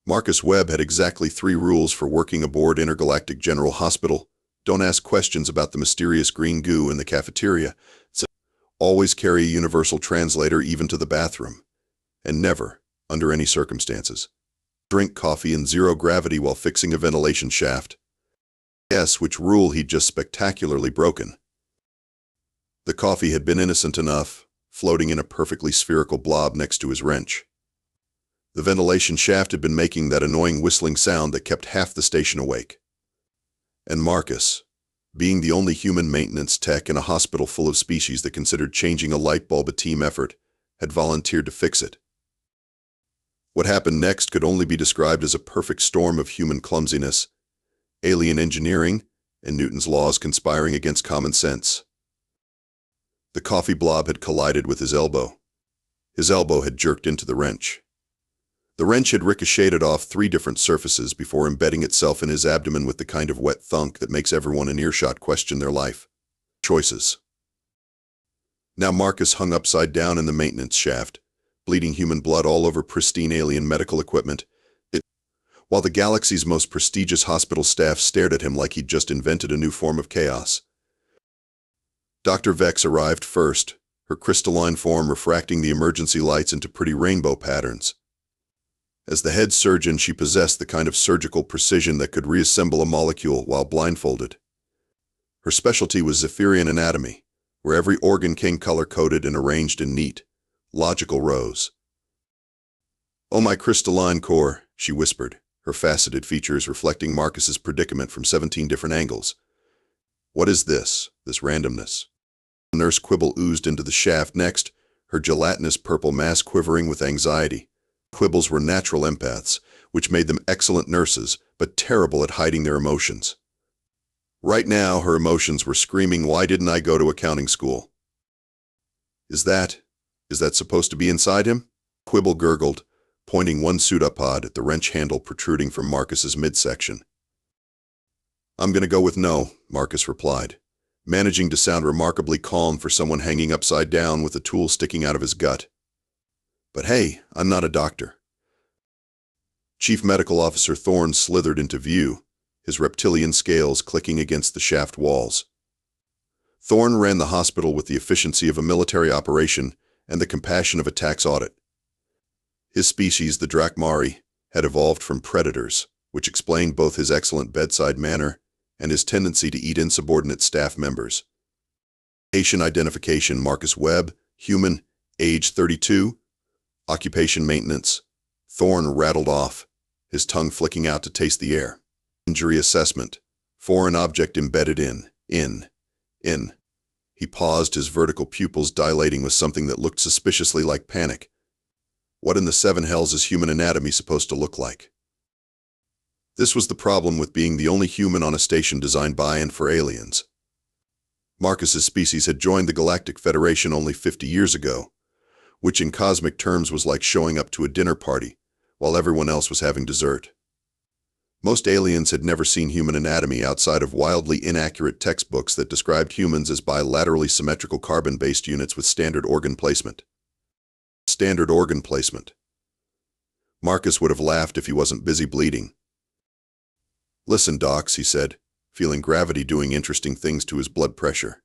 Marcus Webb had exactly 3 rules for working aboard Intergalactic General Hospital. Don't ask questions about the mysterious green goo in the cafeteria. Always carry a universal translator even to the bathroom. And never, under any circumstances, drink coffee in zero gravity while fixing a ventilation shaft. Guess which rule he'd just spectacularly broken. The coffee had been innocent enough, floating in a perfectly spherical blob next to his wrench. The ventilation shaft had been making that annoying whistling sound that kept half the station awake. And Marcus, being the only human maintenance tech in a hospital full of species that considered changing a light bulb a team effort, had volunteered to fix it. What happened next could only be described as a perfect storm of human clumsiness, alien engineering, and Newton's laws conspiring against common sense. The coffee blob had collided with his elbow. His elbow had jerked into the wrench. The wrench had ricocheted off 3 different surfaces before embedding itself in his abdomen with the kind of wet thunk that makes everyone in earshot question their life choices. Now Marcus hung upside down in the maintenance shaft, bleeding human blood all over pristine alien medical equipment, while the galaxy's most prestigious hospital staff stared at him like he'd just invented a new form of chaos. Dr. Vex arrived first, her crystalline form refracting the emergency lights into pretty rainbow patterns. As the head surgeon, she possessed the kind of surgical precision that could reassemble a molecule while blindfolded. Her specialty was Zephyrian anatomy, where every organ came color-coded and arranged in neat, logical rows. "Oh, my crystalline core," she whispered, her faceted features reflecting Marcus's predicament from 17 different angles. "What is this randomness?" Nurse Quibble oozed into the shaft next, her gelatinous purple mass quivering with anxiety. Quibbles were natural empaths, which made them excellent nurses, but terrible at hiding their emotions. Right now, her emotions were screaming, "Why didn't I go to accounting school?" Is that supposed to be inside him?" Quibble gurgled, pointing one pseudopod at the wrench handle protruding from Marcus's midsection. "I'm gonna go with no," Marcus replied, managing to sound remarkably calm for someone hanging upside down with a tool sticking out of his gut. "But hey, I'm not a doctor." Chief Medical Officer Thorne slithered into view, his reptilian scales clicking against the shaft walls. Thorne ran the hospital with the efficiency of a military operation and the compassion of a tax audit. His species, the Drakmari, had evolved from predators, which explained both his excellent bedside manner and his tendency to eat insubordinate staff members. Patient identification: Marcus Webb, human, age 32, occupation maintenance. Thorne rattled off, his tongue flicking out to taste the air. Injury assessment: foreign object embedded in. He paused, his vertical pupils dilating with something that looked suspiciously like panic. What in the 7 hells is human anatomy supposed to look like? This was the problem with being the only human on a station designed by and for aliens. Marcus's species had joined the Galactic Federation only 50 years ago, which in cosmic terms was like showing up to a dinner party while everyone else was having dessert. Most aliens had never seen human anatomy outside of wildly inaccurate textbooks that described humans as bilaterally symmetrical carbon-based units with standard organ placement. Standard organ placement. Marcus would have laughed if he wasn't busy bleeding. "Listen, docs," he said, feeling gravity doing interesting things to his blood pressure.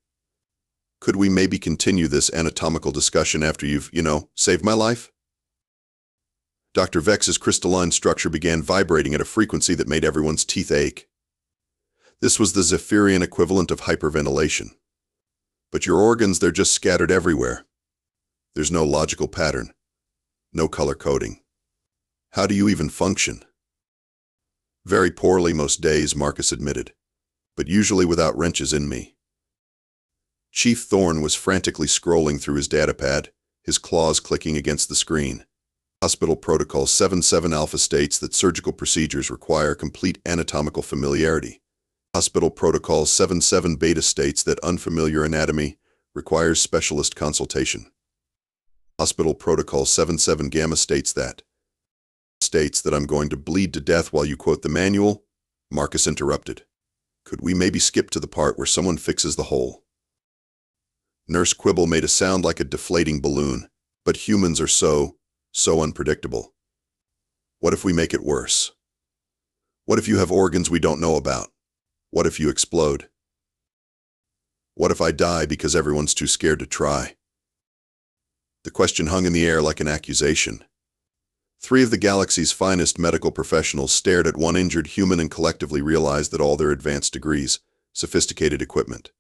"Could we maybe continue this anatomical discussion after you've, saved my life?" Dr. Vex's crystalline structure began vibrating at a frequency that made everyone's teeth ache. This was the Zephyrian equivalent of hyperventilation. "But your organs, they're just scattered everywhere. There's no logical pattern, no color coding. How do you even function?" "Very poorly most days," Marcus admitted, "but usually without wrenches in me." Chief Thorne was frantically scrolling through his datapad, his claws clicking against the screen. Hospital Protocol 77 Alpha states that surgical procedures require complete anatomical familiarity. Hospital Protocol 77 Beta states that unfamiliar anatomy requires specialist consultation. Hospital Protocol 77 Gamma states that I'm going to bleed to death while you quote the manual," Marcus interrupted. "Could we maybe skip to the part where someone fixes the hole?" Nurse Quibble made a sound like a deflating balloon, but humans are so unpredictable. What if we make it worse? What if you have organs we don't know about? What if you explode? What if I die because everyone's too scared to try? The question hung in the air like an accusation. 3 of the galaxy's finest medical professionals stared at one injured human and collectively realized that all their advanced degrees, sophisticated equipment,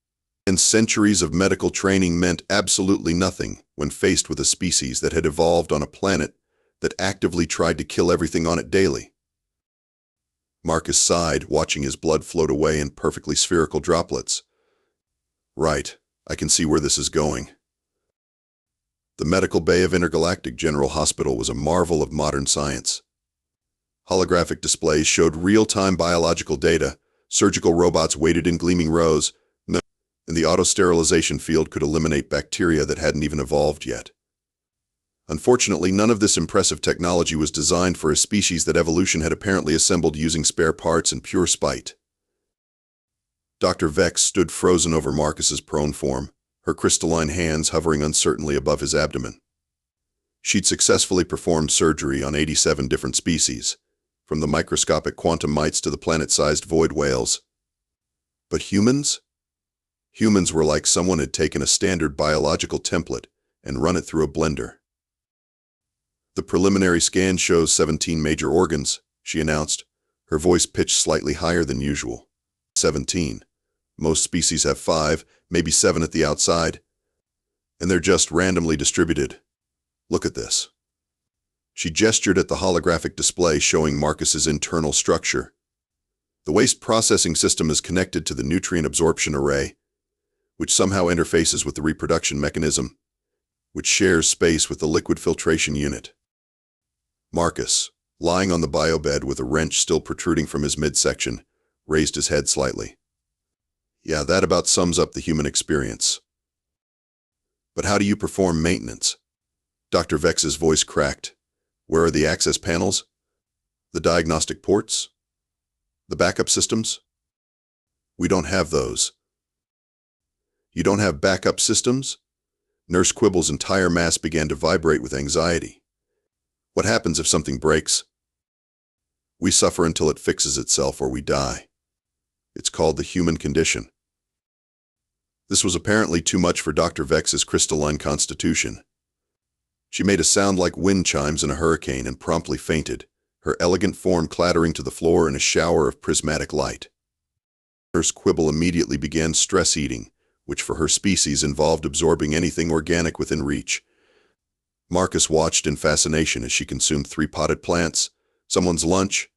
and centuries of medical training meant absolutely nothing when faced with a species that had evolved on a planet that actively tried to kill everything on it daily. Marcus sighed, watching his blood float away in perfectly spherical droplets. Right, I can see where this is going. The medical bay of Intergalactic General Hospital was a marvel of modern science. Holographic displays showed real-time biological data, surgical robots waited in gleaming rows, and the auto-sterilization field could eliminate bacteria that hadn't even evolved yet. Unfortunately, none of this impressive technology was designed for a species that evolution had apparently assembled using spare parts and pure spite. Dr. Vex stood frozen over Marcus's prone form, her crystalline hands hovering uncertainly above his abdomen. She'd successfully performed surgery on 87 different species, from the microscopic quantum mites to the planet-sized void whales. But humans? Humans were like someone had taken a standard biological template and run it through a blender. The preliminary scan shows 17 major organs, she announced, her voice pitched slightly higher than usual. 17. Most species have 5, maybe 7 at the outside, and they're just randomly distributed. Look at this. She gestured at the holographic display showing Marcus's internal structure. The waste processing system is connected to the nutrient absorption array, which somehow interfaces with the reproduction mechanism, which shares space with the liquid filtration unit. Marcus, lying on the biobed with a wrench still protruding from his midsection, raised his head slightly. Yeah, that about sums up the human experience. But how do you perform maintenance? Dr. Vex's voice cracked. Where are the access panels? The diagnostic ports? The backup systems? We don't have those. You don't have backup systems? Nurse Quibble's entire mass began to vibrate with anxiety. What happens if something breaks? We suffer until it fixes itself or we die. It's called the human condition. This was apparently too much for Dr. Vex's crystalline constitution. She made a sound like wind chimes in a hurricane and promptly fainted, her elegant form clattering to the floor in a shower of prismatic light. Nurse Quibble immediately began stress eating, which for her species involved absorbing anything organic within reach. Marcus watched in fascination as she consumed 3 potted plants, someone's lunch,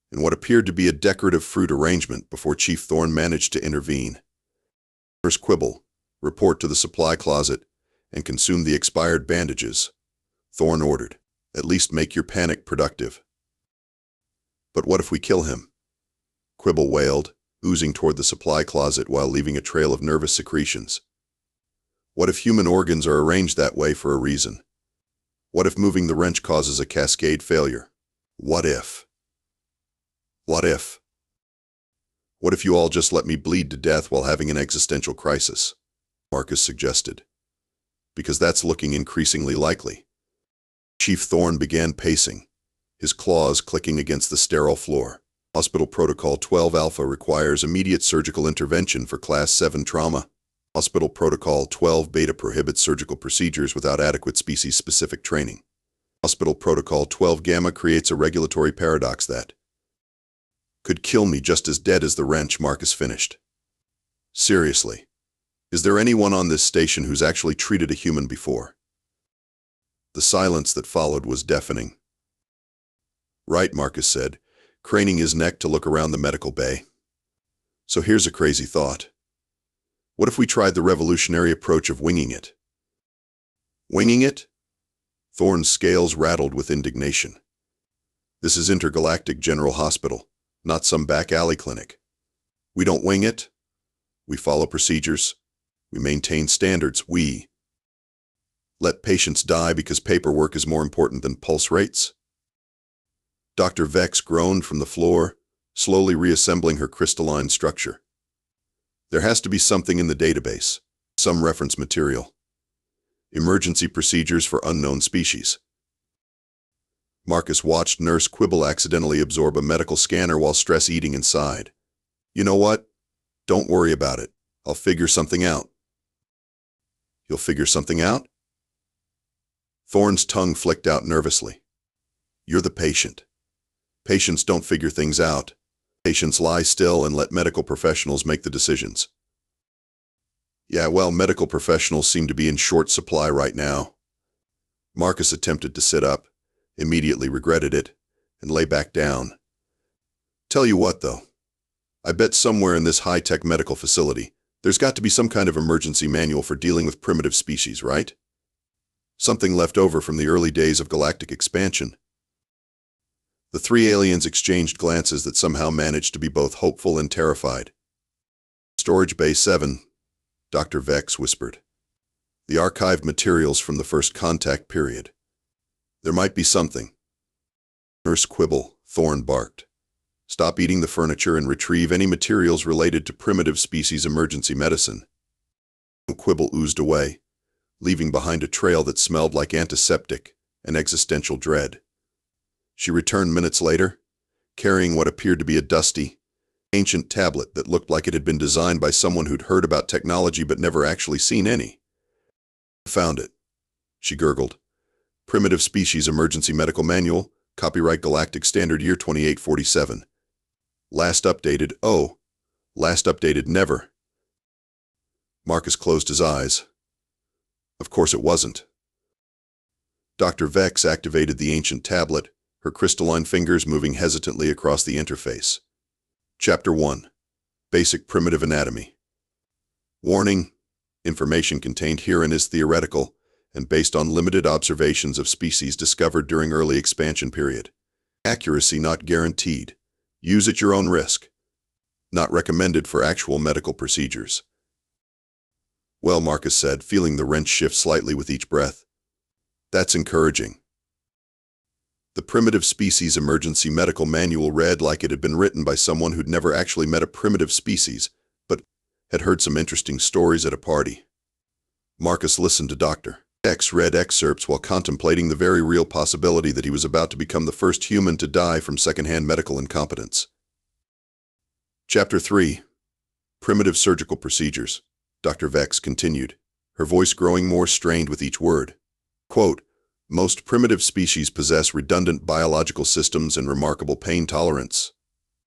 and what appeared to be a decorative fruit arrangement before Chief Thorne managed to intervene. Nurse Quibble, report to the supply closet and consume the expired bandages, Thorne ordered. At least make your panic productive. But what if we kill him? Quibble wailed, oozing toward the supply closet while leaving a trail of nervous secretions. What if human organs are arranged that way for a reason? What if moving the wrench causes a cascade failure? What if? What if? What if you all just let me bleed to death while having an existential crisis? Marcus suggested. Because that's looking increasingly likely. Chief Thorne began pacing, his claws clicking against the sterile floor. Hospital Protocol 12 Alpha requires immediate surgical intervention for Class 7 trauma. Hospital Protocol 12 Beta prohibits surgical procedures without adequate species-specific training. Hospital Protocol 12 Gamma creates a regulatory paradox that could kill me just as dead as the wrench, Marcus finished. Seriously, is there anyone on this station who's actually treated a human before? The silence that followed was deafening. Right, Marcus said, craning his neck to look around the medical bay. So here's a crazy thought. What if we tried the revolutionary approach of winging it? Winging it? Thorne's scales rattled with indignation. This is Intergalactic General Hospital, not some back alley clinic. We don't wing it. We follow procedures. We maintain standards. We let patients die because paperwork is more important than pulse rates? Dr. Vex groaned from the floor, slowly reassembling her crystalline structure. There has to be something in the database, some reference material. Emergency procedures for unknown species. Marcus watched Nurse Quibble accidentally absorb a medical scanner while stress eating inside. You know what? Don't worry about it. I'll figure something out. You'll figure something out? Thorne's tongue flicked out nervously. You're the patient. Patients don't figure things out. Patients lie still and let medical professionals make the decisions. Yeah, well, medical professionals seem to be in short supply right now. Marcus attempted to sit up, immediately regretted it, and lay back down. Tell you what, though. I bet somewhere in this high-tech medical facility, there's got to be some kind of emergency manual for dealing with primitive species, right? Something left over from the early days of galactic expansion. The three aliens exchanged glances that somehow managed to be both hopeful and terrified. Storage Bay 7, Dr. Vex whispered. The archived materials from the first contact period. There might be something. Nurse Quibble, Thorne barked. Stop eating the furniture and retrieve any materials related to primitive species emergency medicine. Quibble oozed away, leaving behind a trail that smelled like antiseptic and existential dread. She returned minutes later, carrying what appeared to be a dusty, ancient tablet that looked like it had been designed by someone who'd heard about technology but never actually seen any. Found it, she gurgled. Primitive Species Emergency Medical Manual, copyright Galactic Standard Year 2847. Last updated never. Marcus closed his eyes. Of course it wasn't. Dr. Vex activated the ancient tablet, her crystalline fingers moving hesitantly across the interface. Chapter 1. Basic Primitive Anatomy. Warning: information contained herein is theoretical and based on limited observations of species discovered during early expansion period. Accuracy not guaranteed. Use at your own risk. Not recommended for actual medical procedures. Well, Marcus said, feeling the wrench shift slightly with each breath. That's encouraging. The Primitive Species Emergency Medical Manual read like it had been written by someone who'd never actually met a primitive species, but had heard some interesting stories at a party. Marcus listened to Dr. X read excerpts while contemplating the very real possibility that he was about to become the first human to die from secondhand medical incompetence. Chapter 3. Primitive Surgical Procedures, Dr. Vex continued, her voice growing more strained with each word. Quote, most primitive species possess redundant biological systems and remarkable pain tolerance,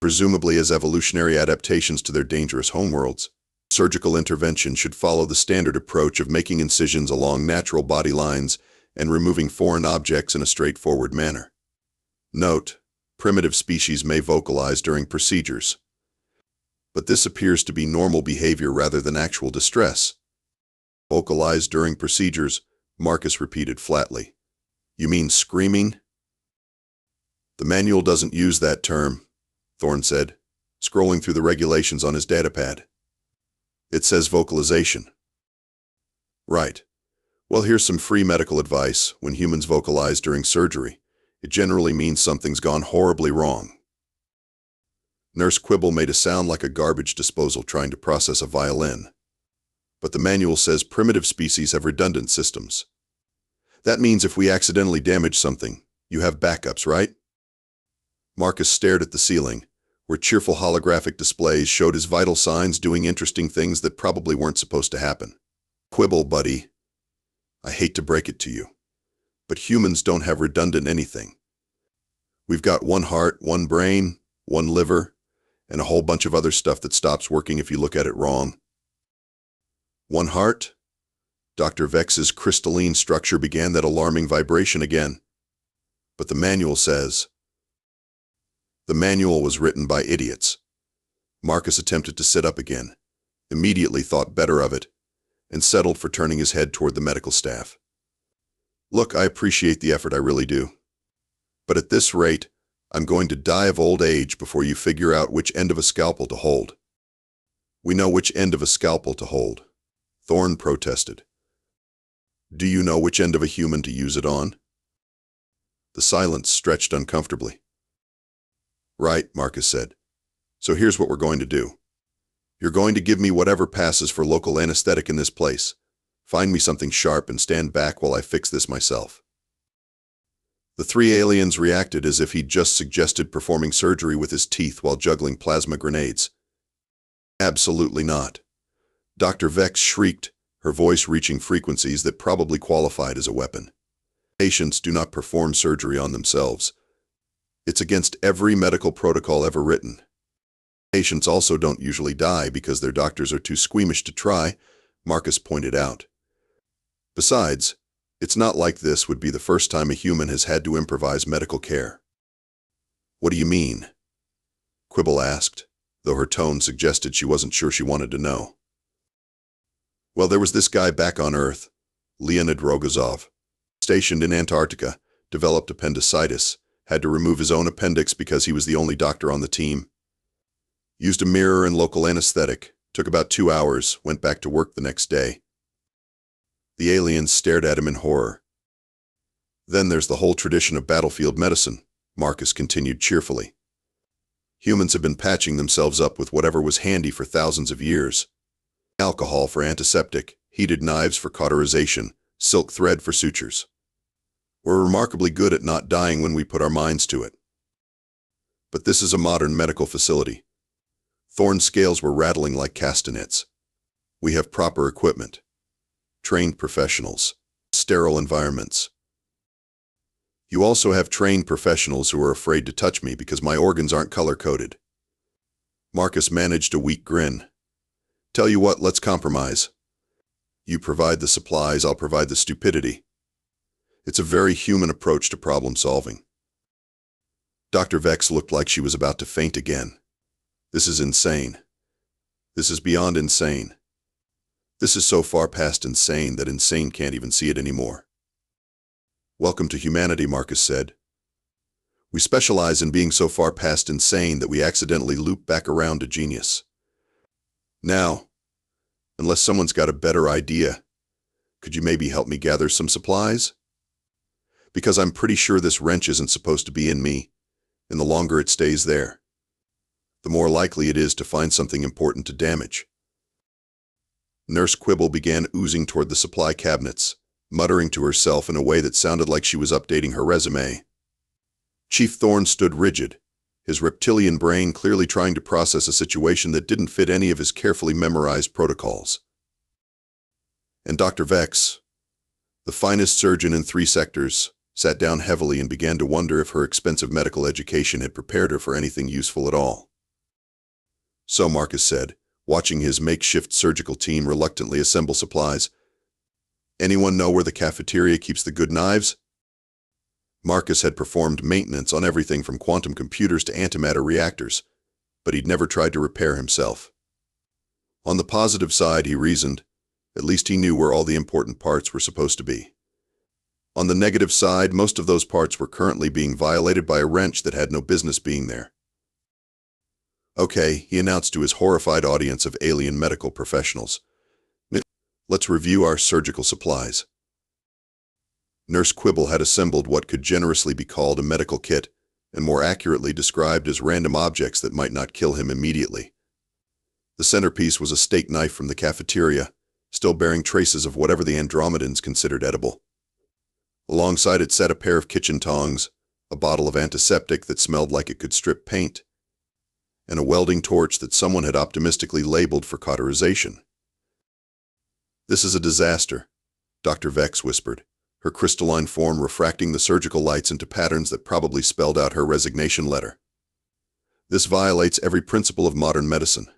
presumably as evolutionary adaptations to their dangerous homeworlds. Surgical intervention should follow the standard approach of making incisions along natural body lines and removing foreign objects in a straightforward manner. Note: primitive species may vocalize during procedures, but this appears to be normal behavior rather than actual distress. Vocalize during procedures, Marcus repeated flatly. You mean screaming? The manual doesn't use that term, Thorne said, scrolling through the regulations on his datapad. It says vocalization. Right. Well, here's some free medical advice. When humans vocalize during surgery, it generally means something's gone horribly wrong. Nurse Quibble made a sound like a garbage disposal trying to process a violin. But the manual says primitive species have redundant systems. That means if we accidentally damage something, you have backups, right? Marcus stared at the ceiling, where cheerful holographic displays showed his vital signs doing interesting things that probably weren't supposed to happen. Quibble, buddy. I hate to break it to you, but humans don't have redundant anything. We've got one heart, one brain, one liver, and a whole bunch of other stuff that stops working if you look at it wrong. One heart? Dr. Vex's crystalline structure began that alarming vibration again. But the manual says... The manual was written by idiots. Marcus attempted to sit up again, immediately thought better of it, and settled for turning his head toward the medical staff. Look, I appreciate the effort, I really do. But at this rate, I'm going to die of old age before you figure out which end of a scalpel to hold. We know which end of a scalpel to hold, Thorne protested. Do you know which end of a human to use it on? The silence stretched uncomfortably. Right, Marcus said. So here's what we're going to do. You're going to give me whatever passes for local anesthetic in this place. Find me something sharp and stand back while I fix this myself. The three aliens reacted as if he'd just suggested performing surgery with his teeth while juggling plasma grenades. Absolutely not. Dr. Vex shrieked, her voice reaching frequencies that probably qualified as a weapon. Patients do not perform surgery on themselves. It's against every medical protocol ever written. Patients also don't usually die because their doctors are too squeamish to try, Marcus pointed out. Besides, it's not like this would be the first time a human has had to improvise medical care. What do you mean? Quibble asked, though her tone suggested she wasn't sure she wanted to know. Well, there was this guy back on Earth, Leonid Rogozov, stationed in Antarctica, developed appendicitis, had to remove his own appendix because he was the only doctor on the team. Used a mirror and local anesthetic, took about 2 hours, went back to work the next day. The aliens stared at him in horror. Then there's the whole tradition of battlefield medicine, Marcus continued cheerfully. Humans have been patching themselves up with whatever was handy for thousands of years. Alcohol for antiseptic, heated knives for cauterization, silk thread for sutures. We're remarkably good at not dying when we put our minds to it. But this is a modern medical facility. Thorne's scales were rattling like castanets. We have proper equipment, trained professionals, sterile environments. You also have trained professionals who are afraid to touch me because my organs aren't color-coded. Marcus managed a weak grin. Tell you what, let's compromise. You provide the supplies, I'll provide the stupidity. It's a very human approach to problem solving. Dr. Vex looked like she was about to faint again. This is insane. This is beyond insane. This is so far past insane that insane can't even see it anymore. Welcome to humanity, Marcus said. We specialize in being so far past insane that we accidentally loop back around to genius. Now, unless someone's got a better idea, could you maybe help me gather some supplies? Because I'm pretty sure this wrench isn't supposed to be in me, and the longer it stays there, the more likely it is to find something important to damage. Nurse Quibble began oozing toward the supply cabinets, muttering to herself in a way that sounded like she was updating her resume. Chief Thorne stood rigid, his reptilian brain clearly trying to process a situation that didn't fit any of his carefully memorized protocols. And Dr. Vex, the finest surgeon in 3 sectors, sat down heavily and began to wonder if her expensive medical education had prepared her for anything useful at all. So Marcus said, watching his makeshift surgical team reluctantly assemble supplies, anyone know where the cafeteria keeps the good knives? Marcus had performed maintenance on everything from quantum computers to antimatter reactors, but he'd never tried to repair himself. On the positive side, he reasoned, at least he knew where all the important parts were supposed to be. On the negative side, most of those parts were currently being violated by a wrench that had no business being there. Okay, he announced to his horrified audience of alien medical professionals. Let's review our surgical supplies. Nurse Quibble had assembled what could generously be called a medical kit, and more accurately described as random objects that might not kill him immediately. The centerpiece was a steak knife from the cafeteria, still bearing traces of whatever the Andromedans considered edible. Alongside it sat a pair of kitchen tongs, a bottle of antiseptic that smelled like it could strip paint, and a welding torch that someone had optimistically labeled for cauterization. This is a disaster, Dr. Vex whispered, her crystalline form refracting the surgical lights into patterns that probably spelled out her resignation letter. This violates every principle of modern medicine.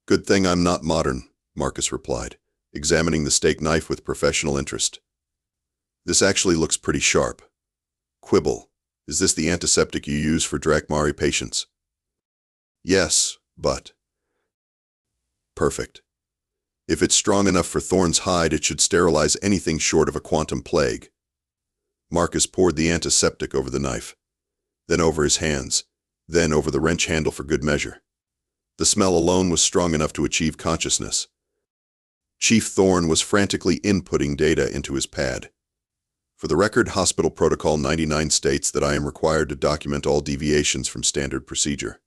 Good thing I'm not modern, Marcus replied, examining the steak knife with professional interest. This actually looks pretty sharp. Quibble, is this the antiseptic you use for Drakmari patients? Yes, but... Perfect. If it's strong enough for Thorne's hide, it should sterilize anything short of a quantum plague. Marcus poured the antiseptic over the knife, then over his hands, then over the wrench handle for good measure. The smell alone was strong enough to achieve consciousness. Chief Thorne was frantically inputting data into his pad. For the record, Hospital Protocol 99 states that I am required to document all deviations from standard procedure.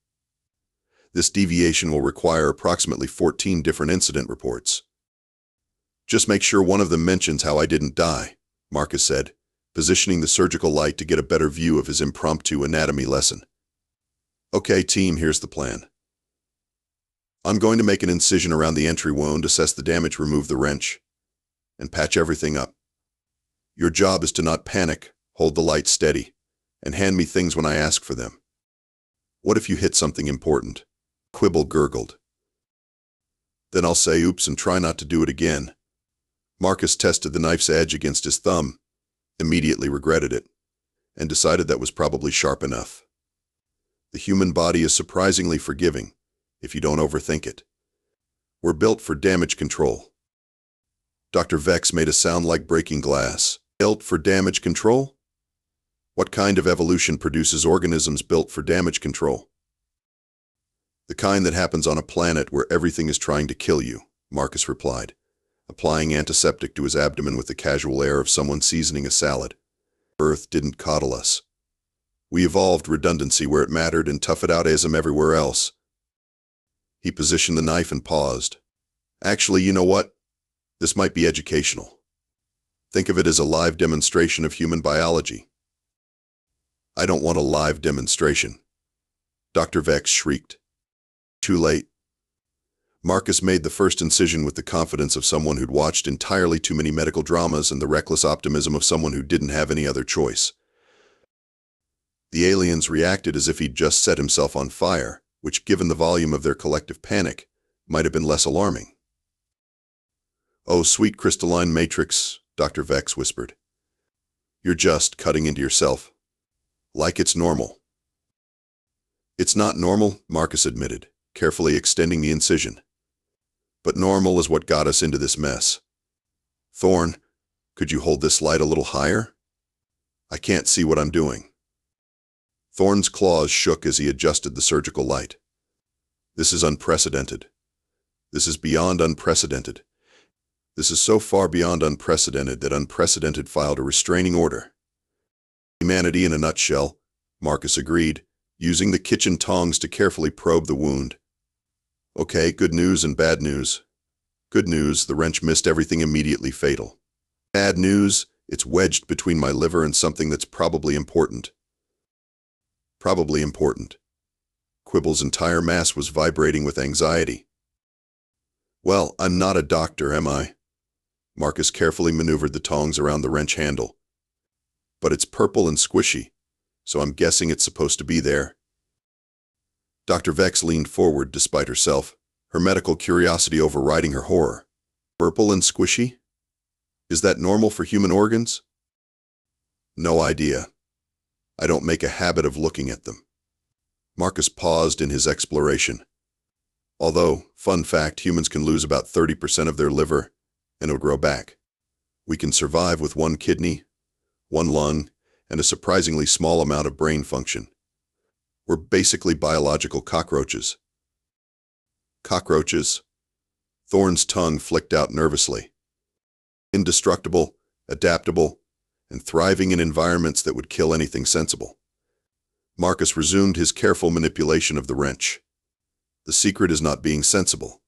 This deviation will require approximately 14 different incident reports. Just make sure one of them mentions how I didn't die, Marcus said, positioning the surgical light to get a better view of his impromptu anatomy lesson. Okay, team, here's the plan. I'm going to make an incision around the entry wound, assess the damage, remove the wrench, and patch everything up. Your job is to not panic, hold the light steady, and hand me things when I ask for them. What if you hit something important? Quibble gurgled. Then I'll say oops and try not to do it again. Marcus tested the knife's edge against his thumb, immediately regretted it, and decided that was probably sharp enough. The human body is surprisingly forgiving, if you don't overthink it. We're built for damage control. Dr. Vex made a sound like breaking glass. Built for damage control? What kind of evolution produces organisms built for damage control? The kind that happens on a planet where everything is trying to kill you, Marcus replied, applying antiseptic to his abdomen with the casual air of someone seasoning a salad. Earth didn't coddle us. We evolved redundancy where it mattered and tough it outism everywhere else. He positioned the knife and paused. Actually, you know what? This might be educational. Think of it as a live demonstration of human biology. I don't want a live demonstration. Dr. Vex shrieked. Too late. Marcus made the first incision with the confidence of someone who'd watched entirely too many medical dramas and the reckless optimism of someone who didn't have any other choice. The aliens reacted as if he'd just set himself on fire, which, given the volume of their collective panic, might have been less alarming. Oh, sweet crystalline matrix, Dr. Vex whispered. You're just cutting into yourself. Like it's normal. It's not normal, Marcus admitted, carefully extending the incision. But normal is what got us into this mess. Thorn, could you hold this light a little higher? I can't see what I'm doing. Thorn's claws shook as he adjusted the surgical light. This is unprecedented. This is beyond unprecedented. This is so far beyond unprecedented that unprecedented filed a restraining order. Humanity in a nutshell, Marcus agreed, using the kitchen tongs to carefully probe the wound. Okay, good news and bad news. Good news, the wrench missed everything immediately fatal. Bad news, it's wedged between my liver and something that's probably important. Probably important. Quibble's entire mass was vibrating with anxiety. Well, I'm not a doctor, am I? Marcus carefully maneuvered the tongs around the wrench handle. But it's purple and squishy, so I'm guessing it's supposed to be there. Dr. Vex leaned forward despite herself, her medical curiosity overriding her horror. Purple and squishy? Is that normal for human organs? No idea. I don't make a habit of looking at them. Marcus paused in his exploration. Although, fun fact, humans can lose about 30% of their liver, and it'll grow back. We can survive with one kidney, one lung, and a surprisingly small amount of brain function. We're basically biological cockroaches. Cockroaches? Thorn's tongue flicked out nervously. Indestructible, adaptable, and thriving in environments that would kill anything sensible. Marcus resumed his careful manipulation of the wrench. The secret is not being sensible.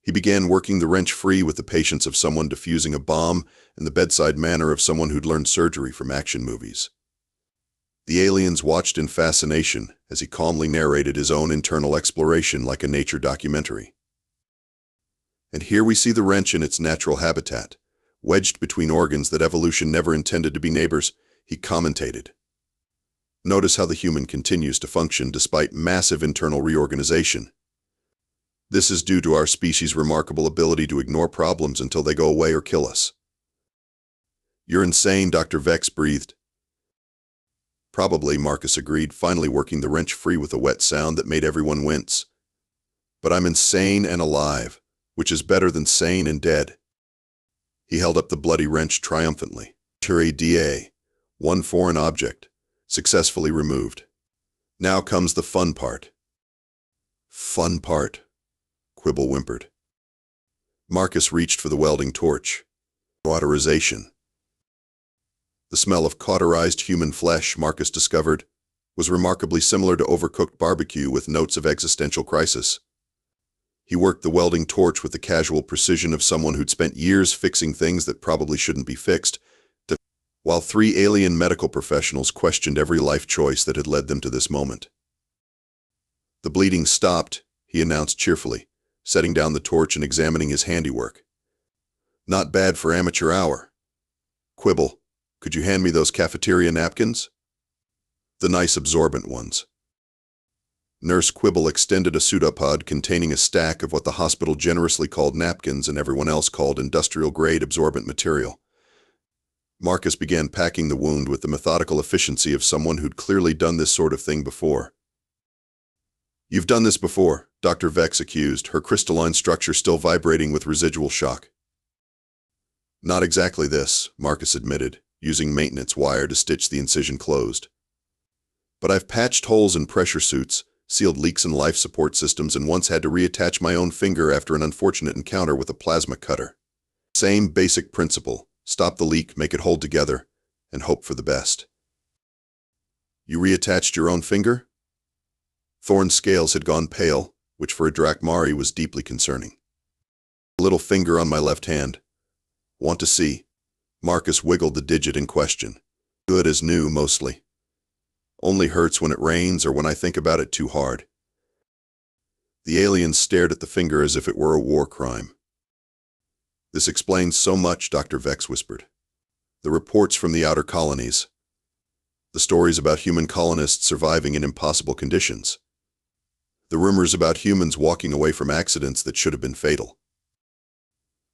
He began working the wrench free with the patience of someone defusing a bomb and the bedside manner of someone who'd learned surgery from action movies. The aliens watched in fascination as he calmly narrated his own internal exploration like a nature documentary. And here we see the wrench in its natural habitat, wedged between organs that evolution never intended to be neighbors, he commentated. Notice how the human continues to function despite massive internal reorganization. This is due to our species' remarkable ability to ignore problems until they go away or kill us. You're insane, Dr. Vex breathed. Probably, Marcus agreed, finally working the wrench free with a wet sound that made everyone wince. But I'm insane and alive, which is better than sane and dead. He held up the bloody wrench triumphantly. Da, one foreign object, successfully removed. Now comes the fun part. Fun part, Quibble whimpered. Marcus reached for the welding torch. Cauterization. The smell of cauterized human flesh, Marcus discovered, was remarkably similar to overcooked barbecue with notes of existential crisis. He worked the welding torch with the casual precision of someone who'd spent years fixing things that probably shouldn't be fixed. while 3 alien medical professionals questioned every life choice that had led them to this moment. The bleeding stopped, he announced cheerfully, setting down the torch and examining his handiwork. Not bad for amateur hour. Quibble, could you hand me those cafeteria napkins? The nice absorbent ones. Nurse Quibble extended a pseudopod containing a stack of what the hospital generously called napkins and everyone else called industrial-grade absorbent material. Marcus began packing the wound with the methodical efficiency of someone who'd clearly done this sort of thing before. You've done this before, Dr. Vex accused, her crystalline structure still vibrating with residual shock. Not exactly this, Marcus admitted, using maintenance wire to stitch the incision closed. But I've patched holes in pressure suits, sealed leaks in life support systems, and once had to reattach my own finger after an unfortunate encounter with a plasma cutter. Same basic principle, stop the leak, make it hold together, and hope for the best. You reattached your own finger? Thorne's scales had gone pale, which for a Drakmari was deeply concerning. A little finger on my left hand. Want to see? Marcus wiggled the digit in question. Good as new, mostly. Only hurts when it rains or when I think about it too hard. The aliens stared at the finger as if it were a war crime. This explains so much, Dr. Vex whispered. The reports from the outer colonies. The stories about human colonists surviving in impossible conditions. The rumors about humans walking away from accidents that should have been fatal.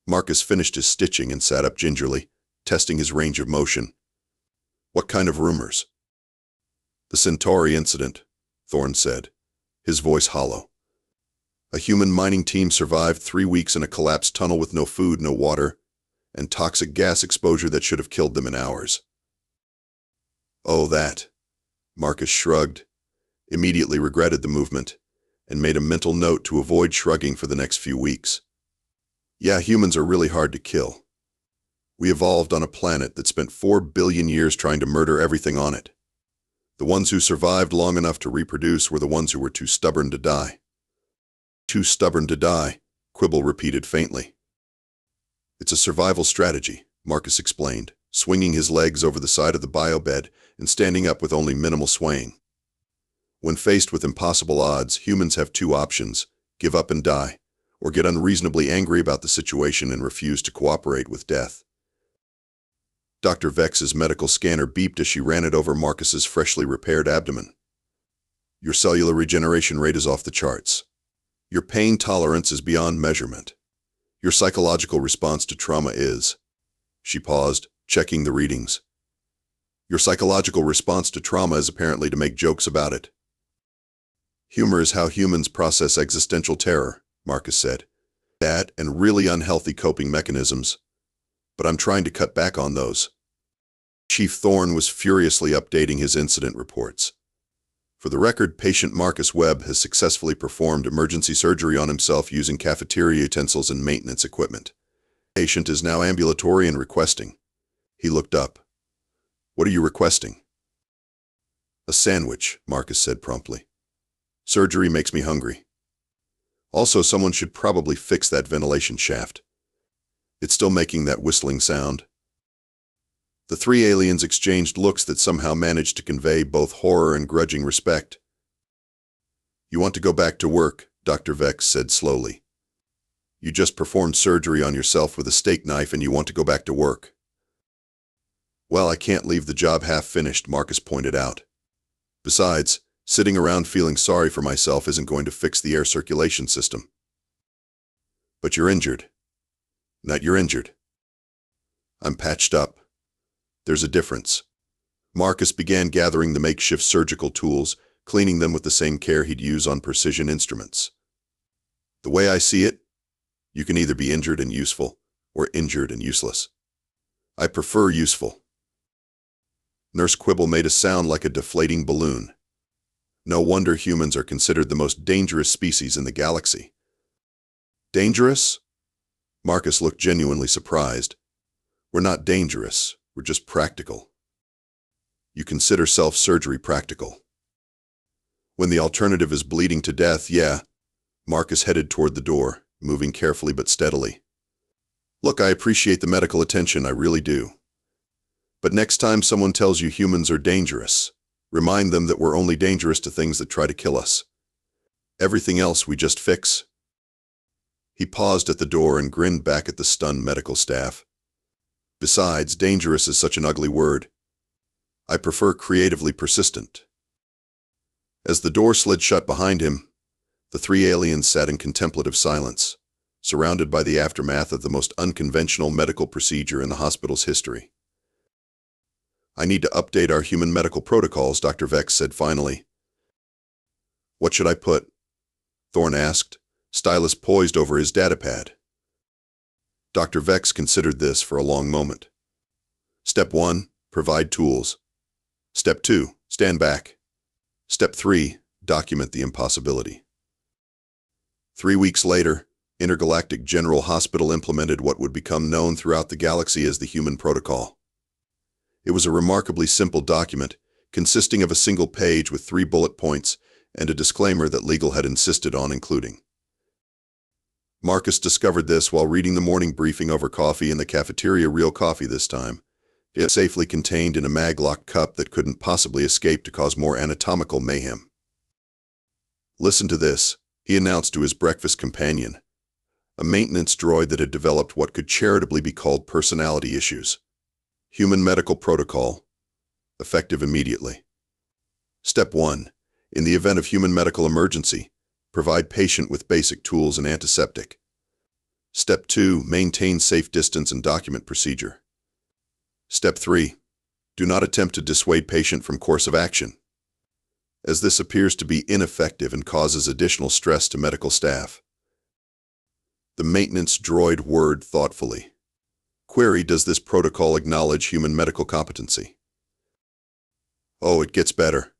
Marcus finished his stitching and sat up gingerly, testing his range of motion. What kind of rumors? The Centauri incident, Thorne said, his voice hollow. A human mining team survived 3 weeks in a collapsed tunnel with no food, no water, and toxic gas exposure that should have killed them in hours. Oh, that. Marcus shrugged, immediately regretted the movement, and made a mental note to avoid shrugging for the next few weeks. Yeah, humans are really hard to kill. We evolved on a planet that spent 4 billion years trying to murder everything on it. The ones who survived long enough to reproduce were the ones who were too stubborn to die. Too stubborn to die, Quibble repeated faintly. It's a survival strategy, Marcus explained, swinging his legs over the side of the biobed and standing up with only minimal swaying. When faced with impossible odds, humans have 2 options, give up and die, or get unreasonably angry about the situation and refuse to cooperate with death. Dr. Vex's medical scanner beeped as she ran it over Marcus's freshly repaired abdomen. Your cellular regeneration rate is off the charts. Your pain tolerance is beyond measurement. Your psychological response to trauma is... She paused, checking the readings. Your psychological response to trauma is apparently to make jokes about it. Humor is how humans process existential terror, Marcus said. That and really unhealthy coping mechanisms. But I'm trying to cut back on those. Chief Thorne was furiously updating his incident reports. For the record, patient Marcus Webb has successfully performed emergency surgery on himself using cafeteria utensils and maintenance equipment. Patient is now ambulatory and requesting. He looked up. What are you requesting? A sandwich, Marcus said promptly. Surgery makes me hungry. Also, someone should probably fix that ventilation shaft. It's still making that whistling sound. The 3 aliens exchanged looks that somehow managed to convey both horror and grudging respect. You want to go back to work, Dr. Vex said slowly. You just performed surgery on yourself with a steak knife and you want to go back to work. Well, I can't leave the job half-finished, Marcus pointed out. Besides, sitting around feeling sorry for myself isn't going to fix the air circulation system. But you're injured. Not you're injured. I'm patched up. There's a difference. Marcus began gathering the makeshift surgical tools, cleaning them with the same care he'd use on precision instruments. The way I see it, you can either be injured and useful, or injured and useless. I prefer useful. Nurse Quibble made a sound like a deflating balloon. No wonder humans are considered the most dangerous species in the galaxy. Dangerous? Marcus looked genuinely surprised. We're not dangerous, we're just practical. You consider self-surgery practical. When the alternative is bleeding to death, yeah. Marcus headed toward the door, moving carefully but steadily. Look, I appreciate the medical attention, I really do. But next time someone tells you humans are dangerous, remind them that we're only dangerous to things that try to kill us. Everything else we just fix." He paused at the door and grinned back at the stunned medical staff. "Besides, dangerous is such an ugly word. I prefer creatively persistent." As the door slid shut behind him, the three aliens sat in contemplative silence, surrounded by the aftermath of the most unconventional medical procedure in the hospital's history. "I need to update our human medical protocols," Dr. Vex said finally. "What should I put?" Thorne asked, stylus poised over his datapad. Dr. Vex considered this for a long moment. "Step 1, provide tools. Step 2, stand back. Step 3, document the impossibility." 3 weeks later, Intergalactic General Hospital implemented what would become known throughout the galaxy as the Human Protocol. It was a remarkably simple document, consisting of a single page with 3 bullet points and a disclaimer that legal had insisted on including. Marcus discovered this while reading the morning briefing over coffee in the cafeteria, real coffee this time, yet safely contained in a mag-locked cup that couldn't possibly escape to cause more anatomical mayhem. "Listen to this," he announced to his breakfast companion, a maintenance droid that had developed what could charitably be called personality issues. "Human medical protocol, effective immediately. Step 1. In the event of human medical emergency, provide patient with basic tools and antiseptic. Step 2. Maintain safe distance and document procedure. Step 3. Do not attempt to dissuade patient from course of action, as this appears to be ineffective and causes additional stress to medical staff." The maintenance droid whirred thoughtfully. Query: does this protocol acknowledge human medical competency? "Oh, it gets better."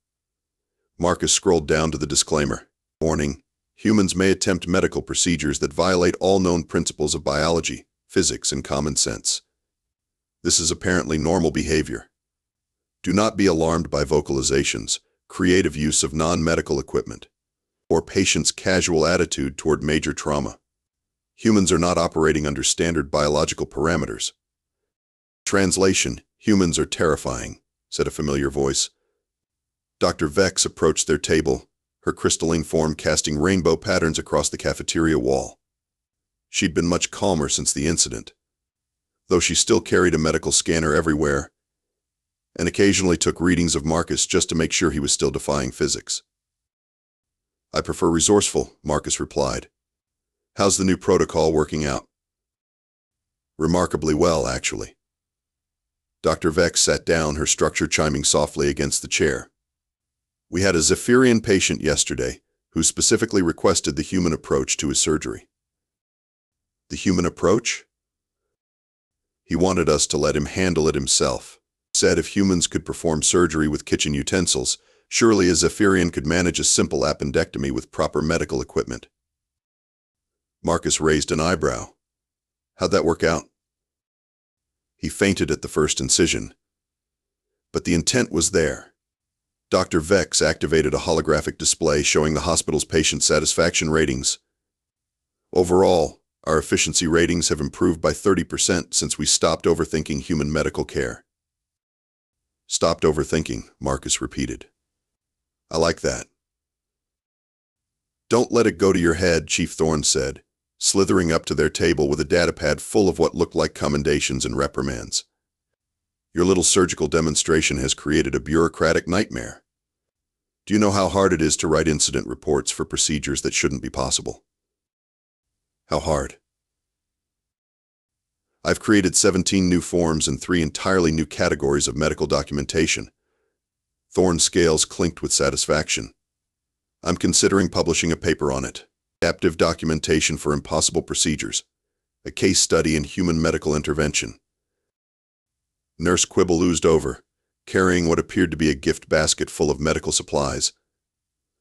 Marcus scrolled down to the disclaimer. "Warning: humans may attempt medical procedures that violate all known principles of biology, physics, and common sense. This is apparently normal behavior. Do not be alarmed by vocalizations, creative use of non-medical equipment, or patients' casual attitude toward major trauma. Humans are not operating under standard biological parameters." Translation: "Humans are terrifying," said a familiar voice. Dr. Vex approached their table, her crystalline form casting rainbow patterns across the cafeteria wall. She'd been much calmer since the incident, though she still carried a medical scanner everywhere, and occasionally took readings of Marcus just to make sure he was still defying physics. "I prefer resourceful," Marcus replied. "How's the new protocol working out?" "Remarkably well, actually." Dr. Vex sat down, her structure chiming softly against the chair. "We had a Zephyrian patient yesterday who specifically requested the human approach to his surgery." "The human approach?" "He wanted us to let him handle it himself. Said if humans could perform surgery with kitchen utensils, surely a Zephyrian could manage a simple appendectomy with proper medical equipment." Marcus raised an eyebrow. "How'd that work out?" "He fainted at the first incision, but the intent was there." Dr. Vex activated a holographic display showing the hospital's patient satisfaction ratings. "Overall, our efficiency ratings have improved by 30% since we stopped overthinking human medical care." "Stopped overthinking," Marcus repeated. "I like that." "Don't let it go to your head," Chief Thorne said, slithering up to their table with a datapad full of what looked like commendations and reprimands. "Your little surgical demonstration has created a bureaucratic nightmare. Do you know how hard it is to write incident reports for procedures that shouldn't be possible?" "How hard?" "I've created 17 new forms and 3 entirely new categories of medical documentation." Thorne's scales clinked with satisfaction. "I'm considering publishing a paper on it. Adaptive documentation for impossible procedures. A case study in human medical intervention." Nurse Quibble oozed over, carrying what appeared to be a gift basket full of medical supplies.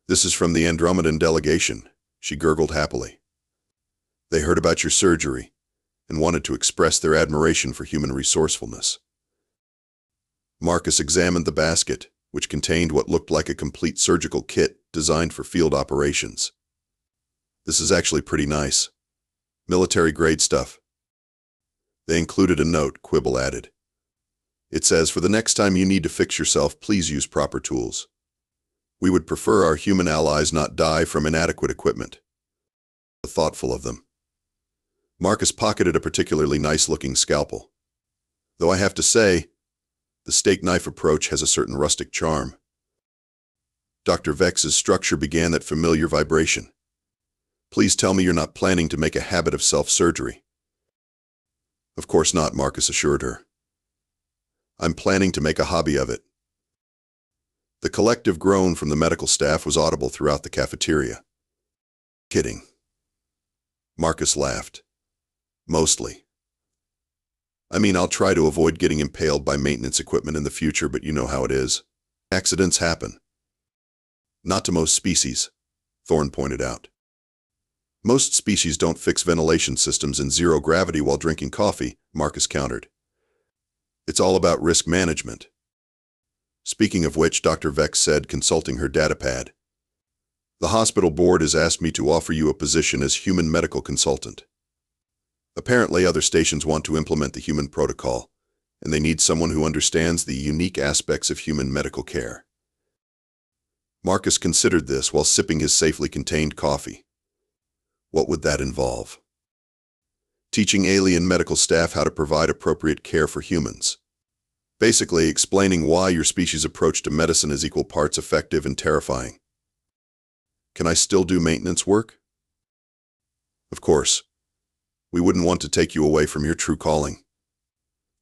"This is from the Andromedan delegation," she gurgled happily. "They heard about your surgery and wanted to express their admiration for human resourcefulness." Marcus examined the basket, which contained what looked like a complete surgical kit designed for field operations. "This is actually pretty nice. Military-grade stuff." They included a note, Quibble added. It says, for the next time you need to fix yourself, please use proper tools. We would prefer our human allies not die from inadequate equipment. Thoughtful of them. Marcus pocketed a particularly nice-looking scalpel. Though I have to say, the steak knife approach has a certain rustic charm. Dr. Vex's structure began that familiar vibration. Please tell me you're not planning to make a habit of self-surgery. Of course not, Marcus assured her. I'm planning to make a hobby of it. The collective groan from the medical staff was audible throughout the cafeteria. Kidding. Marcus laughed. Mostly. I mean, I'll try to avoid getting impaled by maintenance equipment in the future, but you know how it is. Accidents happen. Not to most species, Thorne pointed out. Most species don't fix ventilation systems in zero gravity while drinking coffee, Marcus countered. It's all about risk management. Speaking of which, Dr. Vex said, consulting her datapad. The hospital board has asked me to offer you a position as human medical consultant. Apparently, other stations want to implement the human protocol, and they need someone who understands the unique aspects of human medical care. Marcus considered this while sipping his safely contained coffee. What would that involve? Teaching alien medical staff how to provide appropriate care for humans. Basically, explaining why your species' approach to medicine is equal parts effective and terrifying. Can I still do maintenance work? Of course. We wouldn't want to take you away from your true calling.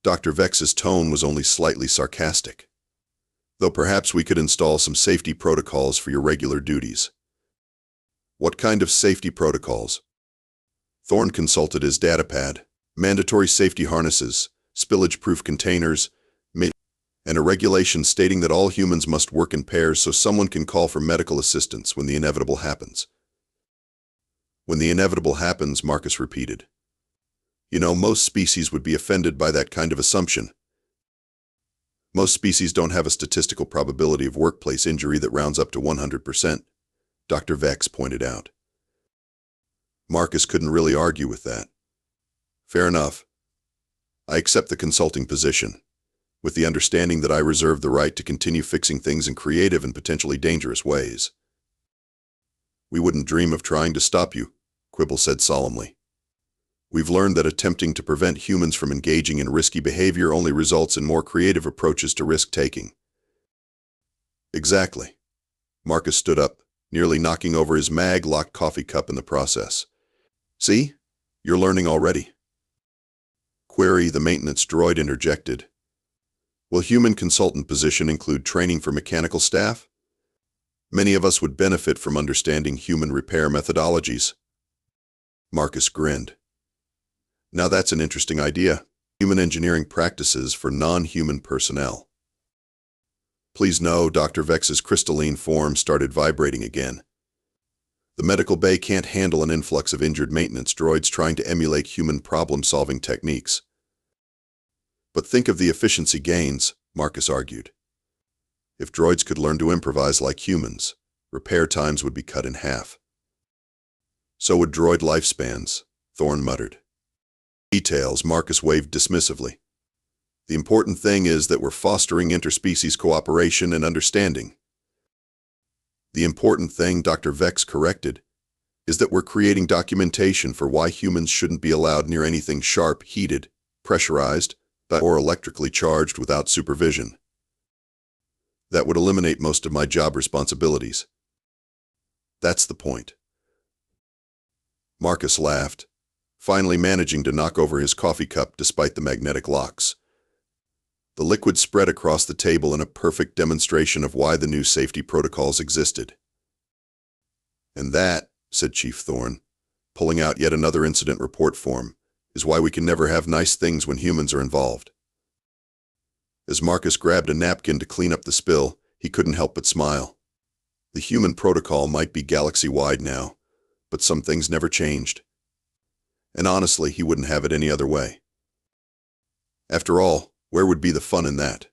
Dr. Vex's tone was only slightly sarcastic. Though perhaps we could install some safety protocols for your regular duties. What kind of safety protocols? Thorne consulted his datapad. Mandatory safety harnesses, spillage-proof containers, and a regulation stating that all humans must work in pairs so someone can call for medical assistance when the inevitable happens. When the inevitable happens, Marcus repeated. You know, most species would be offended by that kind of assumption. Most species don't have a statistical probability of workplace injury that rounds up to 100%, Dr. Vex pointed out. Marcus couldn't really argue with that. Fair enough. I accept the consulting position, with the understanding that I reserve the right to continue fixing things in creative and potentially dangerous ways. We wouldn't dream of trying to stop you, Quibble said solemnly. We've learned that attempting to prevent humans from engaging in risky behavior only results in more creative approaches to risk-taking. Exactly. Marcus stood up, nearly knocking over his mag-locked coffee cup in the process. See? You're learning already. Query, the maintenance droid interjected. Will human consultant position include training for mechanical staff? Many of us would benefit from understanding human repair methodologies. Marcus grinned. Now that's an interesting idea. Human engineering practices for non-human personnel. Please know, Dr. Vex's crystalline form started vibrating again. The medical bay can't handle an influx of injured maintenance droids trying to emulate human problem-solving techniques. But think of the efficiency gains, Marcus argued. If droids could learn to improvise like humans, repair times would be cut in half. So would droid lifespans, Thorne muttered. Details, Marcus waved dismissively. The important thing is that we're fostering interspecies cooperation and understanding. The important thing, Dr. Vex corrected, is that we're creating documentation for why humans shouldn't be allowed near anything sharp, heated, pressurized, or electrically charged without supervision. That would eliminate most of my job responsibilities. That's the point. Marcus laughed, finally managing to knock over his coffee cup despite the magnetic locks. The liquid spread across the table in a perfect demonstration of why the new safety protocols existed. And that, said Chief Thorne, pulling out yet another incident report form, is why we can never have nice things when humans are involved. As Marcus grabbed a napkin to clean up the spill, he couldn't help but smile. The human protocol might be galaxy-wide now, but some things never changed. And honestly, he wouldn't have it any other way. After all, where would be the fun in that?